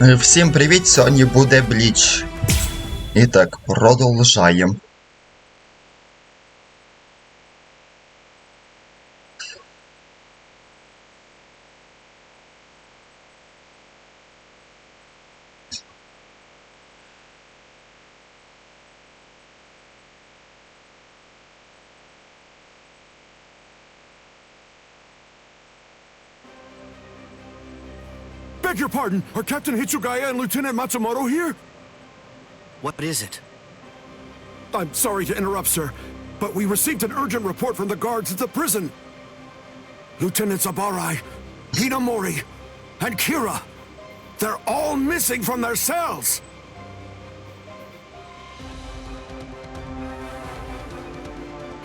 Всім привіт! Сьогодні буде Бліч. І так, продовжаємо. Beg your pardon, are Captain Hitsugaya and Lieutenant Matsumoto here? What is it? I'm sorry to interrupt, sir, but we received an urgent report from the guards at the prison. Lieutenant Sabarai, Hinamori, and Kira, they're all missing from their cells!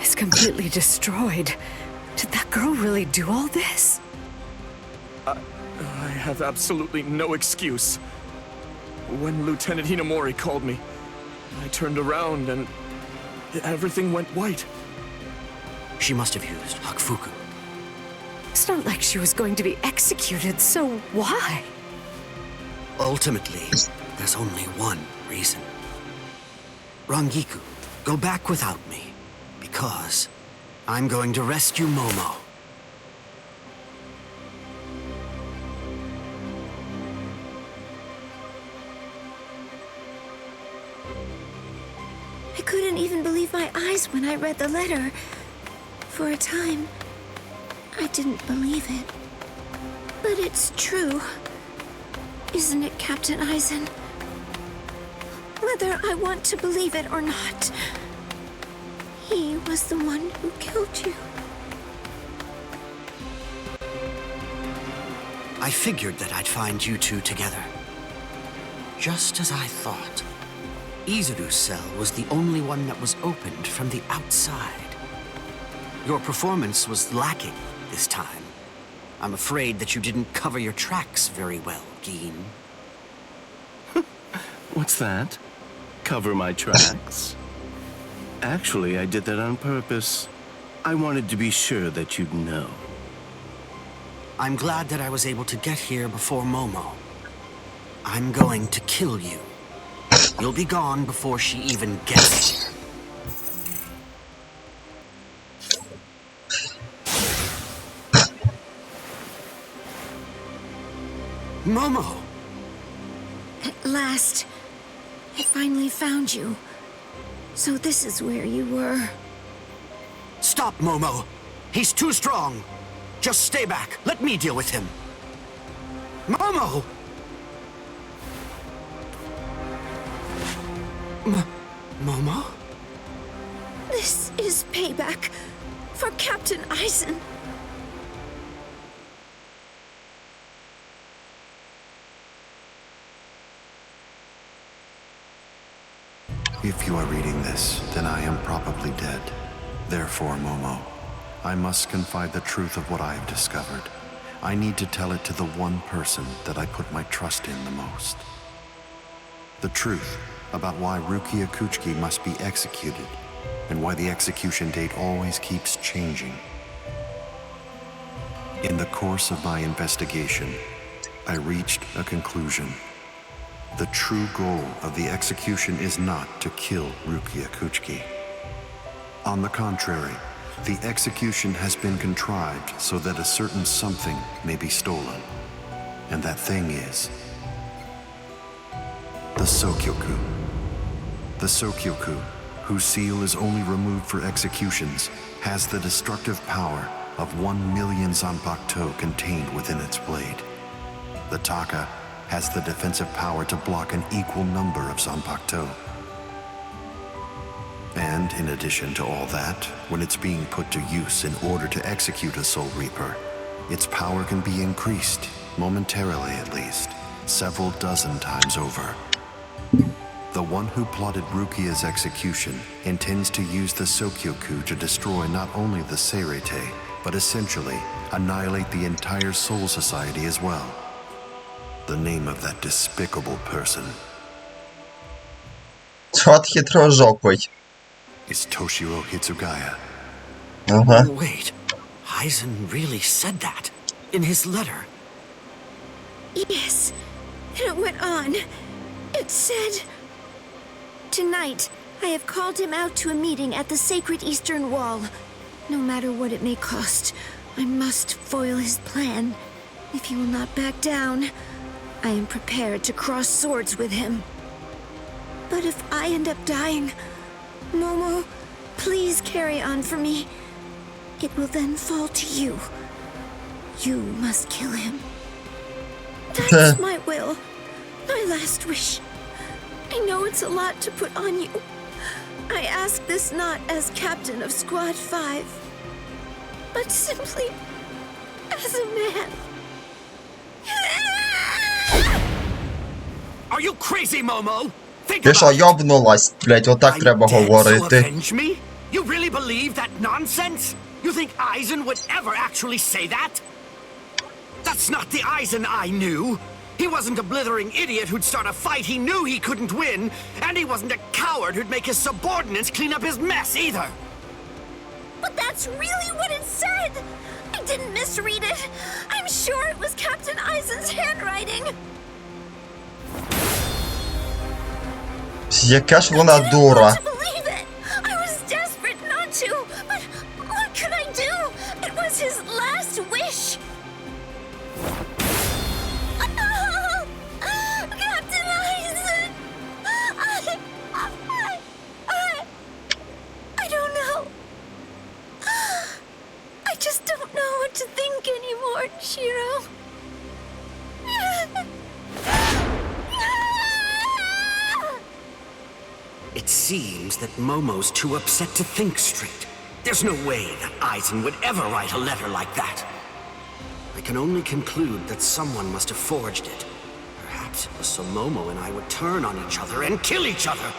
It's completely destroyed. Did that girl really do all this? I have absolutely no excuse. When Lieutenant Hinamori called me, I turned around and everything went white. She must have used Hakufuku. It's not like she was going to be executed, so why? Ultimately, there's only one reason. Rangiku, go back without me, because I'm going to rescue Momo. I couldn't even believe my eyes when I read the letter. For a time, I didn't believe it. But it's true. Isn't it, Captain Eisen? Whether I want to believe it or not, he was the one who killed you. I figured that I'd find you two together. Just as I thought. Izuru's cell was the only one that was opened from the outside. Your performance was lacking this time. I'm afraid that you didn't cover your tracks very well, Gin. What's that? Cover my tracks? Actually, I did that on purpose. I wanted to be sure that you'd know. I'm glad that I was able to get here before Momo. I'm going to kill you. You'll be gone before she even gets here. Momo! At last, I finally found you. So this is where you were. Stop, Momo! He's too strong! Just stay back. Let me deal with him. Momo! Momo? This is payback for Captain Eisen. If you are reading this, then I am probably dead. Therefore, Momo, I must confide the truth of what I have discovered. I need to tell it to the one person that I put my trust in the most. The truth about why Rukia Kuchiki must be executed, and why the execution date always keeps changing. In the course of my investigation, I reached a conclusion. The true goal of the execution is not to kill Rukia Kuchiki. On the contrary, the execution has been contrived so that a certain something may be stolen. And that thing is the Sokyoku. The Sokyoku, whose seal is only removed for executions, has the destructive power of 1 million Zanpakuto contained within its blade. The Taka has the defensive power to block an equal number of Zanpakuto. And in addition to all that, when it's being put to use in order to execute a Soul Reaper, its power can be increased, momentarily at least, several dozen times over. The one who plotted Rukia's execution intends to use the Sokyoku to destroy not only the Seirete, but essentially annihilate the entire Soul Society as well. The name of that despicable person Чот хитрожопий. is Toshiro Hitsugaya. Ага. Wait, Eisen really said that in his letter. Yes, And it went on. It said, "Tonight, I have called him out to a meeting at the sacred Eastern Wall. No matter what it may cost, I must foil his plan. If he will not back down, I am prepared to cross swords with him. But if I end up dying, Momo, please carry on for me. It will then fall to you. You must kill him. That's my will. My last wish. I know it's a lot to put on you. I ask this not as captain of Squad 5, but simply as a man." Are you crazy, Momo? Think Ти що, about it. йобнулась, блять, отак I'm треба dead, so говорити. avenge me? You really believe that nonsense? You think Eisen would ever actually say that? That's not the Eisen I knew. He wasn't a blithering idiot who'd start a fight he knew he couldn't win, and he wasn't a coward who'd make his subordinates clean up his mess either. But that's really what it said! I didn't misread it. I'm sure it was Captain Eisen's handwriting. Яка ж вона I дура. didn't want to believe it. I was desperate not to, but what could I do? It was his last wish. Captain Eisen! I don't know. I just don't know what to think anymore, Shiro. It seems that Momo's too upset to think straight. There's no way that Eisen would ever write a letter like that. I can only conclude that someone must have forged it. Perhaps it was so Momo and I would turn on each other and kill each other.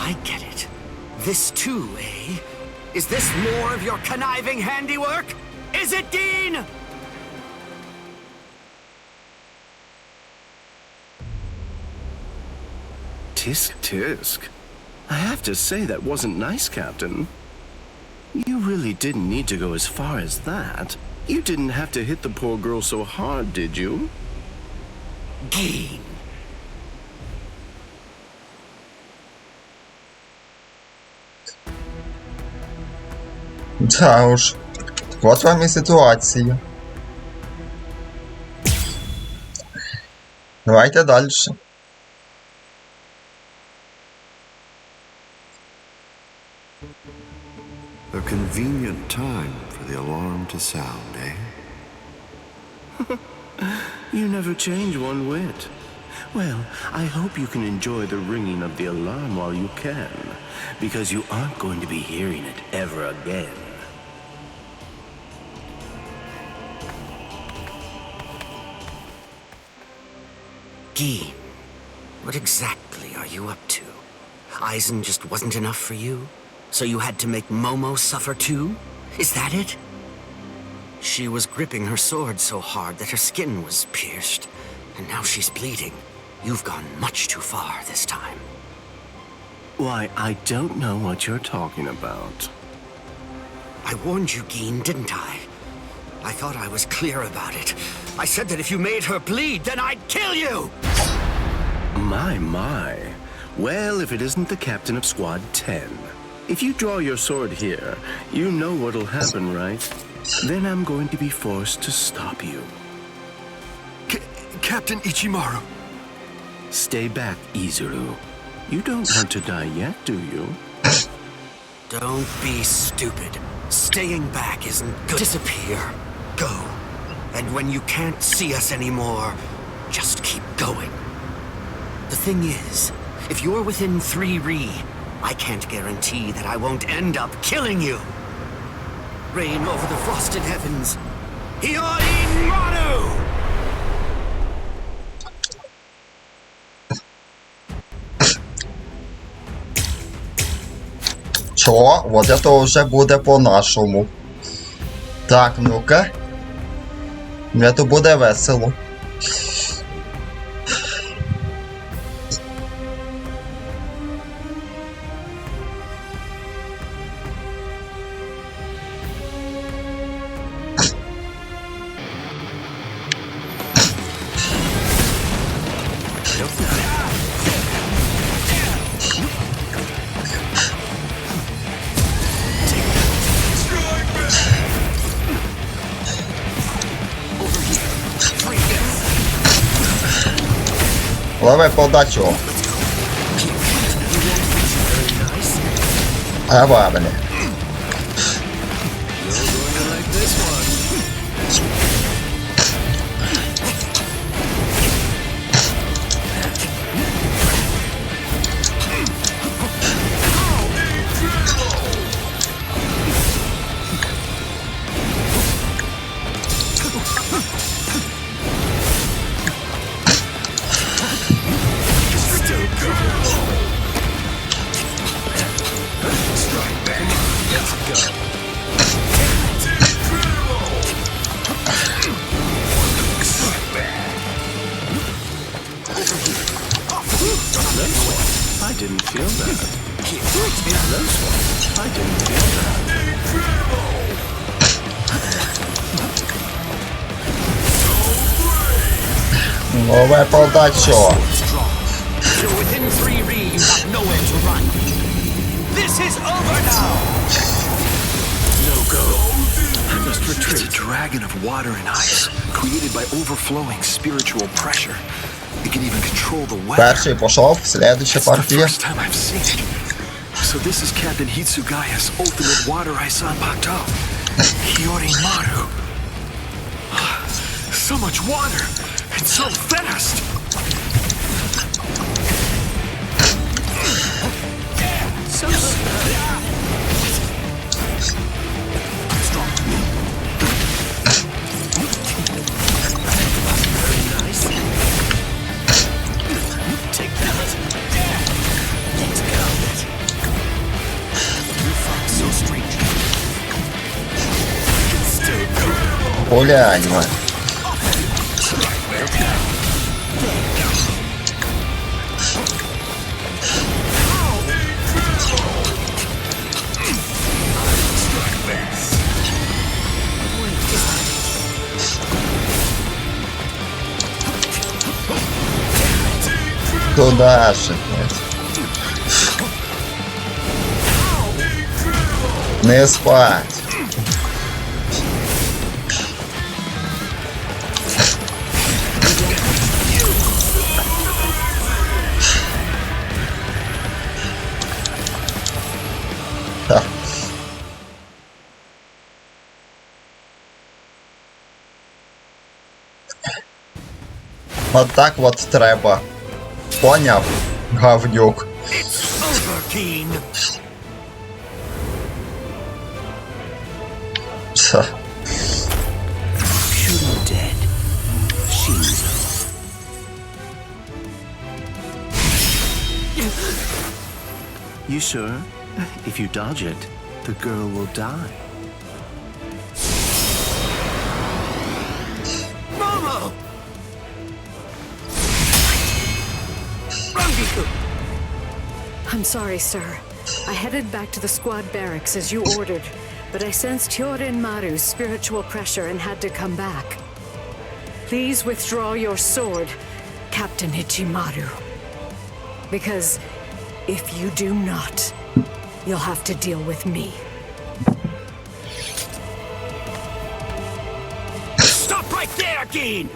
I get it. This too, eh? Is this more of your conniving handiwork? Is it, Dean? Tisk tisk. I have to say that wasn't nice, Captain. You really didn't need to go as far as that. You didn't have to hit the poor girl so hard, did you? Dean. Да уж. Вот вам і ситуація. Давайте дальше. A convenient time for the alarm to sound, eh? You never change one whit. Well, I hope you can enjoy the ringing of the alarm while you can, because you aren't going to be hearing it ever again. Dean, what exactly are you up to? Eisen just wasn't enough for you? So you had to make Momo suffer too? Is that it? She was gripping her sword so hard that her skin was pierced, and now she's bleeding. You've gone much too far this time. Why, I don't know what you're talking about. I warned you, Geen, didn't I? I thought I was clear about it. I said that if you made her bleed, then I'd kill you! My. Well, if it isn't the captain of Squad 10. If you draw your sword here, you know what'll happen, right? Then I'm going to be forced to stop you. Captain Ichimaru. Stay back, Izuru. You don't want to die yet, do you? Don't be stupid. Staying back isn't good. Disappear. Go. And when you can't see us anymore, just keep going. The thing is, if you're within 3 Ri, I can't guarantee that I won't end up killing you. Reign over the frosted heavens. Hyorin Manu! Чо? Вот это уже буде по-нашому. Так, ну-ка. Это буде весело. Лови подачу. Давай, блин. I didn't feel that. I didn't feel that. Лови подачу. You're within 3 Ri, you have nowhere to run. This is over now! No go. I must retreat. It's a dragon of water and ice, created by overflowing spiritual pressure. It can even control the weather. Перший пошов, следующая It's the партия. first time I've seen it. So this is Captain Hitsugaya's ultimate water ice on Bato. Hiyorimaru. So much water! And so fast! So slow. Very nice. Take that. Let's go. You fought so strange. Still good. Гулянь, мы. Куда же, блядь? Не спать. Ха. От так от треба. Поняв, говнюк. Ша. You sure? If you dodge it, the girl will die. Momo! I'm sorry, sir. I headed back to the squad barracks as you ordered, but I sensed Hyorin Maru's spiritual pressure and had to come back. Please withdraw your sword, Captain Ichimaru. Because if you do not, you'll have to deal with me. Stop right there, Gin!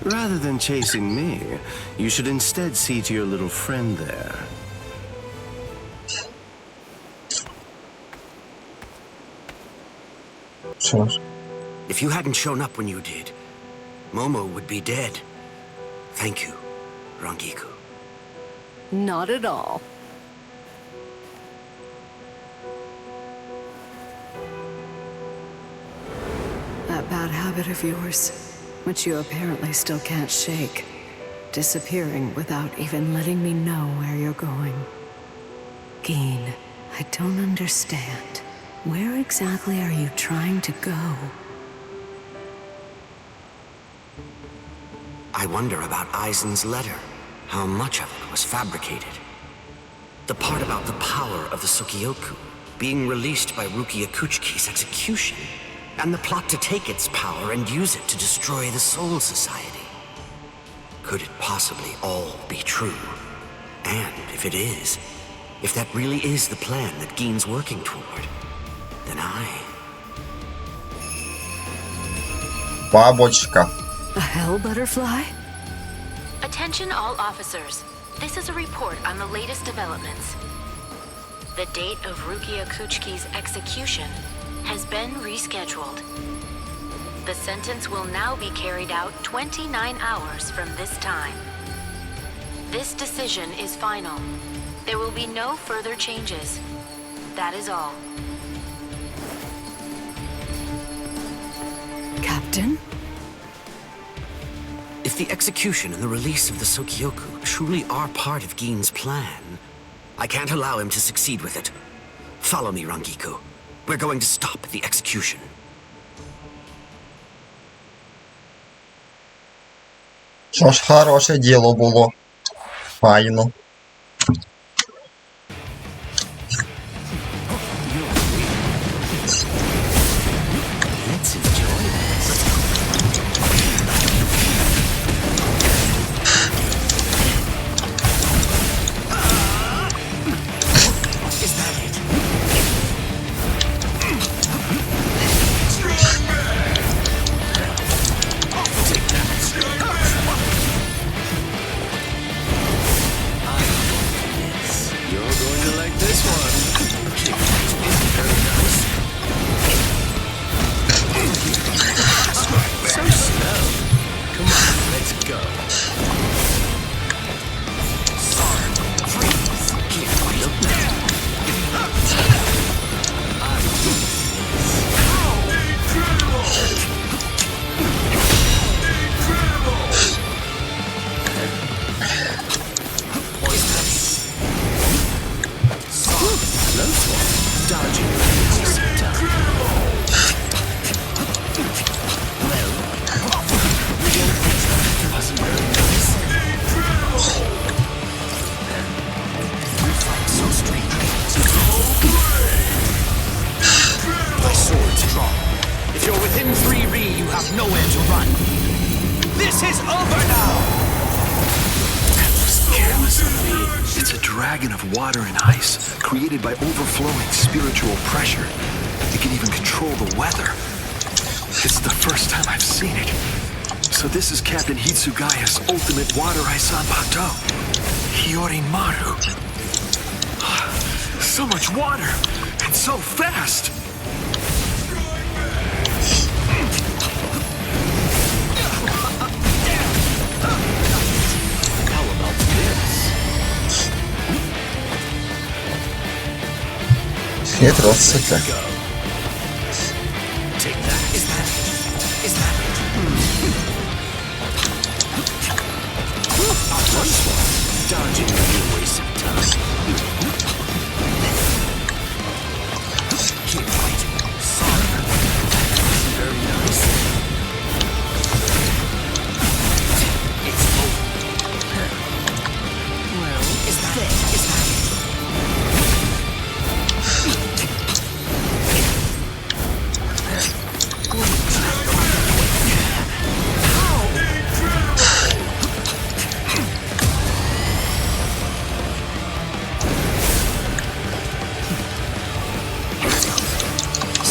Rather than chasing me, you should instead see to your little friend there. If you hadn't shown up when you did, Momo would be dead. Thank you, Rangiku. Not at all. That bad habit of yours, which you apparently still can't shake, disappearing without even letting me know where you're going. Gin, I don't understand. Where exactly are you trying to go? I wonder about Aizen's letter. How much of it was fabricated? The part about the power of the Sukioku being released by Ruki Akuchiki's execution, and the plot to take its power and use it to destroy the Soul Society. Could it possibly all be true? And if it is, if that really is the plan that Gin's working toward, then Бабочка. A hell butterfly? A Attention all officers. This is a report on the latest developments. The date of Rukia Kuchki's execution has been rescheduled. The sentence will now be carried out 29 hours from this time. This decision is final. There will be no further changes. That is all. Captain? If the execution and the release of the Sokyoku truly are part of Gin's plan, I can't allow him to succeed with it. Follow me, Rangiku. We're going to stop the execution. Що ж, хороше діло було. Файно. Let's enjoy this. Is that it? Take that. You're going to like this one. Very nice. So slow. Come on, let's go. Sorry, freeze. Keep right up there. I do Poisonous. Close one. Dodging. Well, wasn't very nice. You fight so strangely. My sword's drawn. If you're within 3 Ri, you have nowhere to run. This is over now! That was careless of me. It's a dragon of water and ice, created by overflowing spiritual pressure. It can even control the weather. It's the first time I've seen it. So this is Captain Hitsugaya's ultimate water ice on Bateau. Hiyorimaru. So much water, and so fast! How about this? Хитро сука. Go. Take that. Is that it? Is that it? Once more. Dodging would be a waste of time. Keep fighting. Sorry. Very nice. It's over. Well, is that it? Is that it?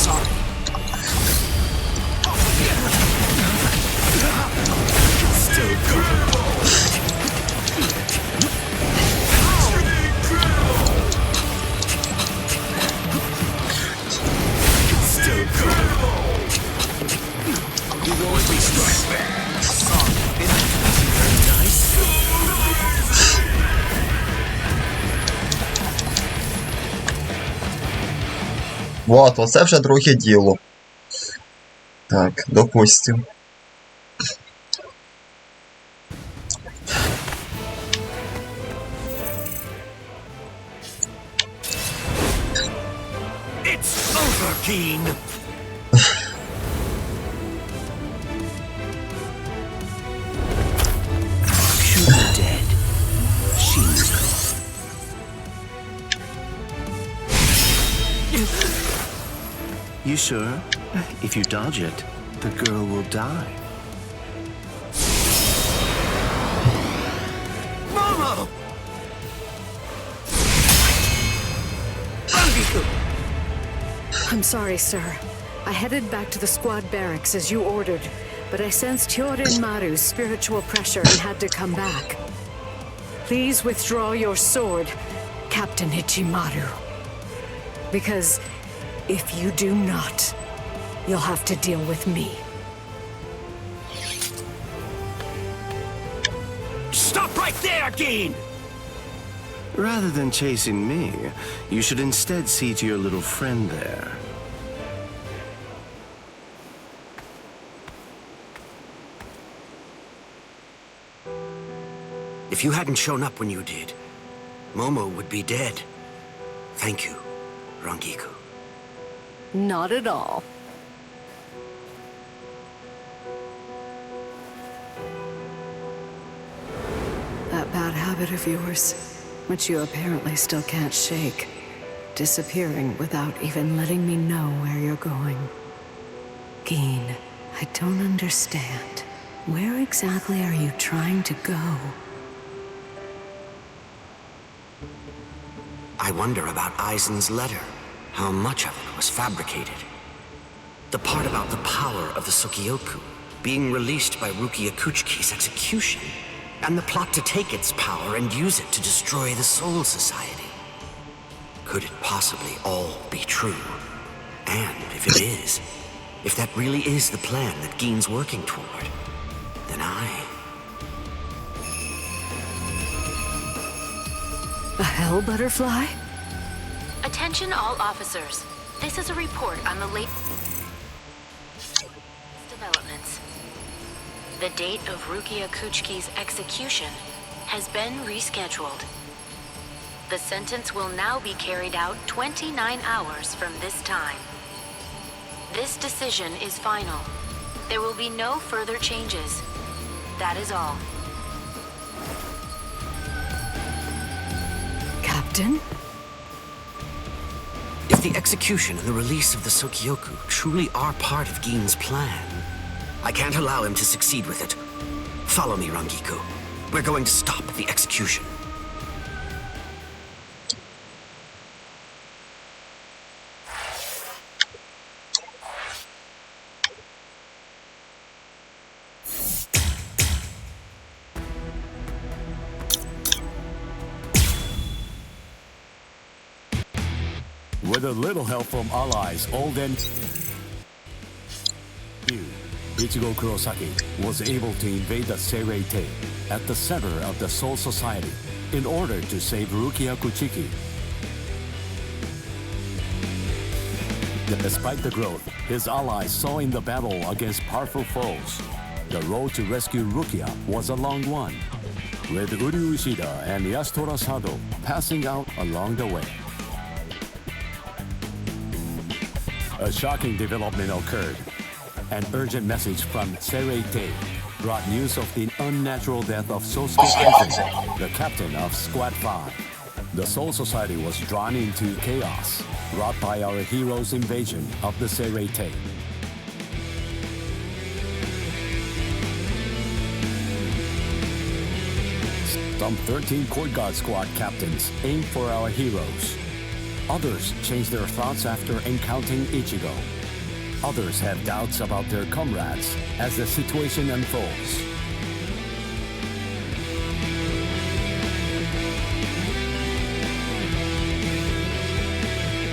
Sorry. Still good. Still good. You won't be stressed. Sorry. It wasn't very nice. Вот, оце вже друге діло. Так, допустим. It's over, Keen. Shoot her dead. She's You sure? If you dodge it, the girl will die. Momo! I'm sorry, sir. I headed back to the squad barracks as you ordered, but I sensed Tyorin Maru's spiritual pressure and had to come back. Please withdraw your sword, Captain Ichimaru. Because if you do not, you'll have to deal with me. Stop right there, Dean! Rather than chasing me, you should instead see to your little friend there. If you hadn't shown up when you did, Momo would be dead. Thank you, Rangiku. Not at all. That bad habit of yours, which you apparently still can't shake, disappearing without even letting me know where you're going. Geen, I don't understand. Where exactly are you trying to go? I wonder about Aizen's letter. How much of it was fabricated? The part about the power of the Sokyoku being released by Rukia Kuchiki's execution, and the plot to take its power and use it to destroy the Soul Society. Could it possibly all be true? And if it is, if that really is the plan that Geen's working toward, then A hell butterfly? Attention all officers. This is a report on the latest developments. The date of Rukia Kuchiki's execution has been rescheduled. The sentence will now be carried out 29 hours from this time. This decision is final. There will be no further changes. That is all. Captain? If the execution and the release of the Sokyoku truly are part of Geen's plan, I can't allow him to succeed with it. Follow me, Rangiku. We're going to stop the execution. With a little help from allies, old and new, Ichigo Kurosaki was able to invade the Seirei-tei at the center of the Soul Society in order to save Rukia Kuchiki. Despite the growth his allies saw in the battle against powerful foes, the road to rescue Rukia was a long one, with Uryu Ishida and Yasutora Sado passing out along the way. A shocking development occurred. An urgent message from Seirei-tei brought news of the unnatural death of Sosuke Aizen, the captain of Squad 5. The Soul Society was drawn into chaos wrought by our hero's invasion of the Seirei-tei. Some 13 Court Guard Squad captains aimed for our heroes. Others changed their thoughts after encountering Ichigo. Others have doubts about their comrades as the situation unfolds.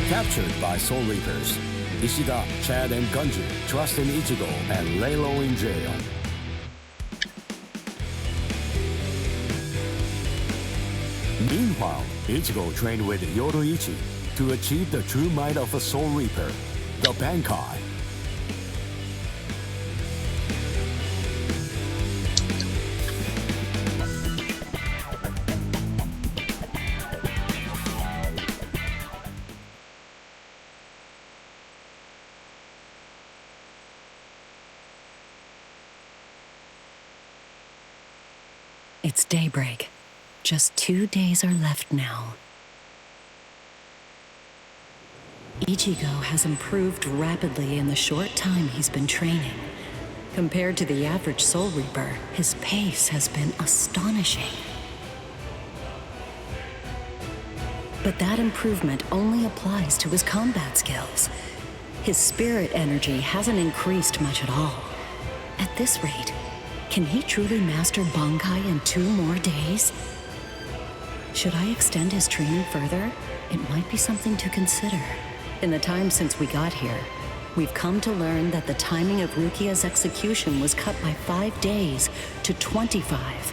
Captured by Soul Reapers, Ishida, Chad, and Gunju trust in Ichigo and lay low in jail. Meanwhile, Ichigo trained with Yoruichi to achieve the true might of a Soul Reaper, the Bankai. It's daybreak. Just 2 days are left now. Ichigo has improved rapidly in the short time he's been training. Compared to the average Soul Reaper, his pace has been astonishing. But that improvement only applies to his combat skills. His spirit energy hasn't increased much at all. At this rate, can he truly master Bankai in 2 more days? Should I extend his training further? It might be something to consider. In the time since we got here, we've come to learn that the timing of Rukia's execution was cut by 5 days to 25.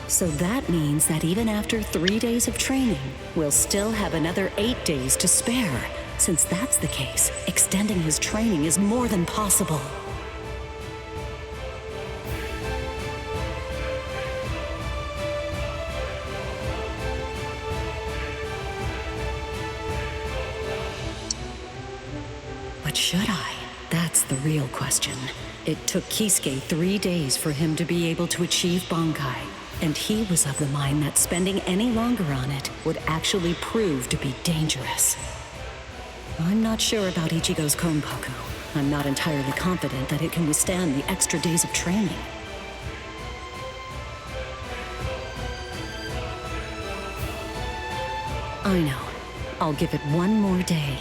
So that means that even after 3 days of training, we'll still have another 8 days to spare. Since that's the case, extending his training is more than possible. But should I? That's the real question. It took Kisuke 3 days for him to be able to achieve Bankai, and he was of the mind that spending any longer on it would actually prove to be dangerous. I'm not sure about Ichigo's Konpaku. I'm not entirely confident that it can withstand the extra days of training. I know. I'll give it 1 more day.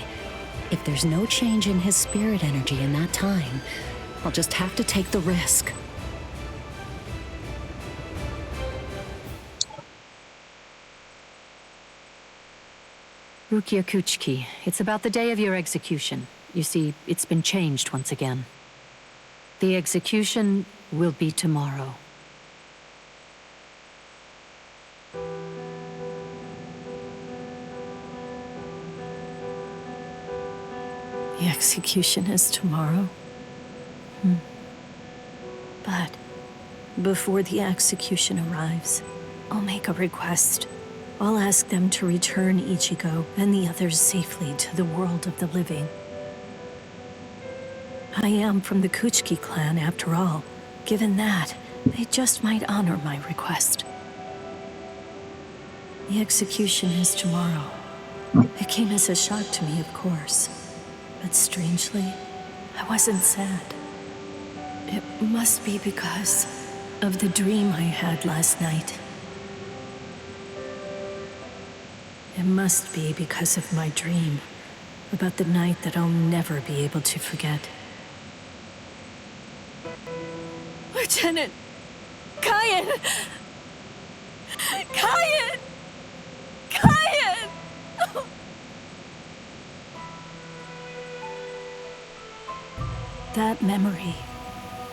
If there's no change in his spirit energy in that time, I'll just have to take the risk. Rukia Kuchiki, it's about the day of your execution. You see, it's been changed once again. The execution will be tomorrow. The execution is tomorrow. But before the execution arrives, I'll make a request. I'll ask them to return Ichigo and the others safely to the world of the living. I am from the Kuchiki clan after all. Given that, they just might honor my request. The execution is tomorrow. It came as a shock to me, of course. But strangely, I wasn't sad. It must be because of the dream I had last night. It must be because of my dream about the night that I'll never be able to forget. Lieutenant! Kaien! Kaien! Kaien! That memory,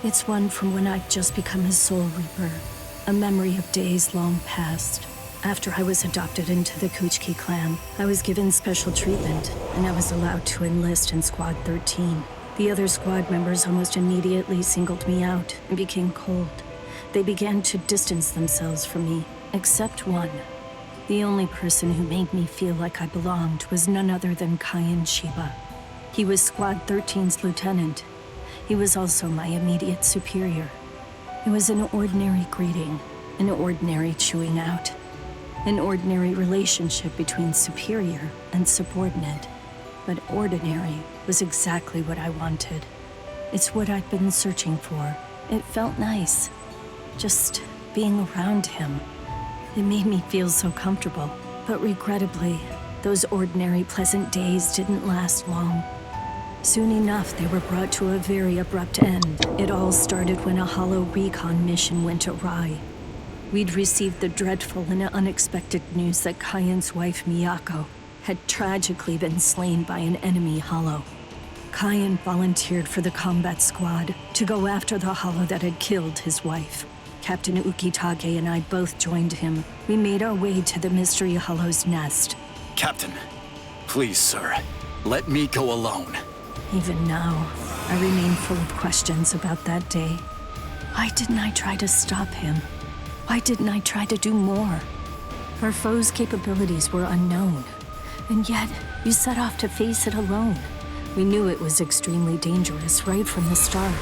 it's one from when I'd just become a Soul Reaper. A memory of days long past. After I was adopted into the Kuchiki clan, I was given special treatment, and I was allowed to enlist in Squad 13. The other squad members almost immediately singled me out and became cold. They began to distance themselves from me, except one. The only person who made me feel like I belonged was none other than Kaien Shiba. He was Squad 13's lieutenant. He was also my immediate superior. It was an ordinary greeting, an ordinary chewing out. An ordinary relationship between superior and subordinate. But ordinary was exactly what I wanted. It's what I'd been searching for. It felt nice. Just being around him. It made me feel so comfortable. But regrettably, those ordinary pleasant days didn't last long. Soon enough, they were brought to a very abrupt end. It all started when a hollow recon mission went awry. We'd received the dreadful and unexpected news that Kaien's wife, Miyako, had tragically been slain by an enemy hollow. Kaien volunteered for the combat squad to go after the hollow that had killed his wife. Captain Ukitage and I both joined him. We made our way to the mystery hollow's nest. Captain, please, sir, let me go alone. Even now, I remain full of questions about that day. Why didn't I try to stop him? Why didn't I try to do more? Our foe's capabilities were unknown, and yet you set off to face it alone. We knew it was extremely dangerous right from the start.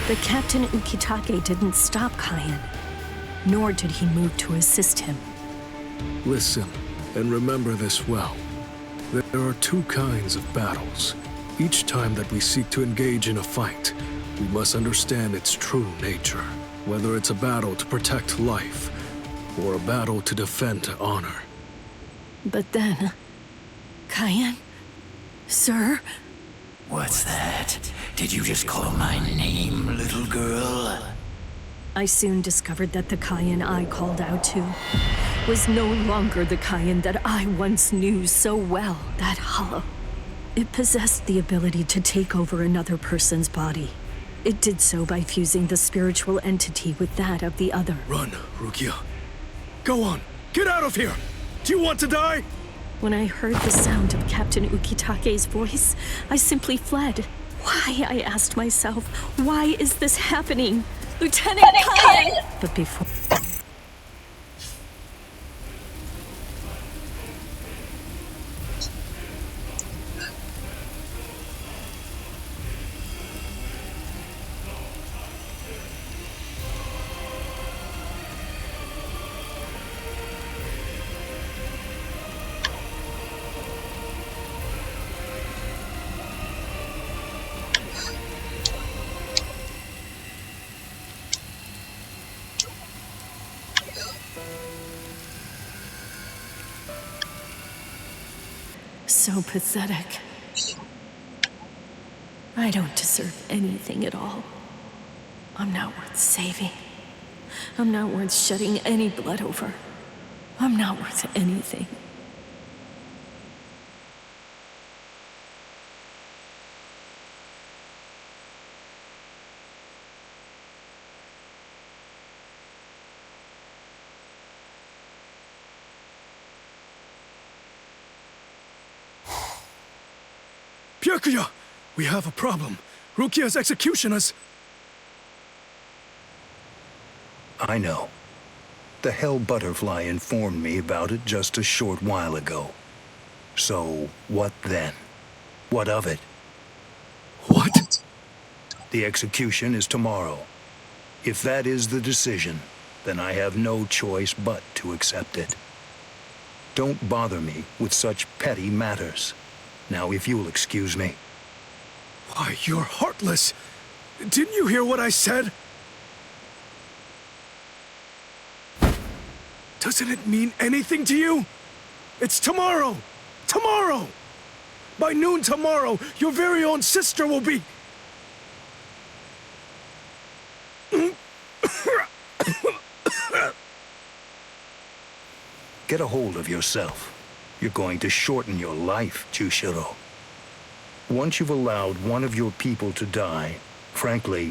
But Captain Ukitake didn't stop Kaien, nor did he move to assist him. Listen, and remember this well. There are 2 kinds of battles. Each time that we seek to engage in a fight, we must understand its true nature. Whether it's a battle to protect life, or a battle to defend honor. But then... Kaien? Sir? What's that? Did you just call my name, little girl? I soon discovered that the Kayan I called out to was no longer the Kayan that I once knew so well, that hollow. It possessed the ability to take over another person's body. It did so by fusing the spiritual entity with that of the other. Run, Rukia. Go on, get out of here! Do you want to die? When I heard the sound of Captain Ukitake's voice, I simply fled. Why, I asked myself, why is this happening? Lieutenant Kayan! But before... So pathetic. I don't deserve anything at all. I'm not worth saving. I'm not worth shedding any blood over. I'm not worth anything. Byakuya! We have a problem. Rukia's executioners... I know. The Hell Butterfly informed me about it just a short while ago. So, what then? What of it? What? The execution is tomorrow. If that is the decision, then I have no choice but to accept it. Don't bother me with such petty matters. Now, if you'll excuse me. Why, you're heartless. Didn't you hear what I said? Doesn't it mean anything to you? It's tomorrow! Tomorrow! By noon tomorrow, your very own sister will be... Get a hold of yourself. You're going to shorten your life, Toshiro. Once you've allowed one of your people to die, frankly,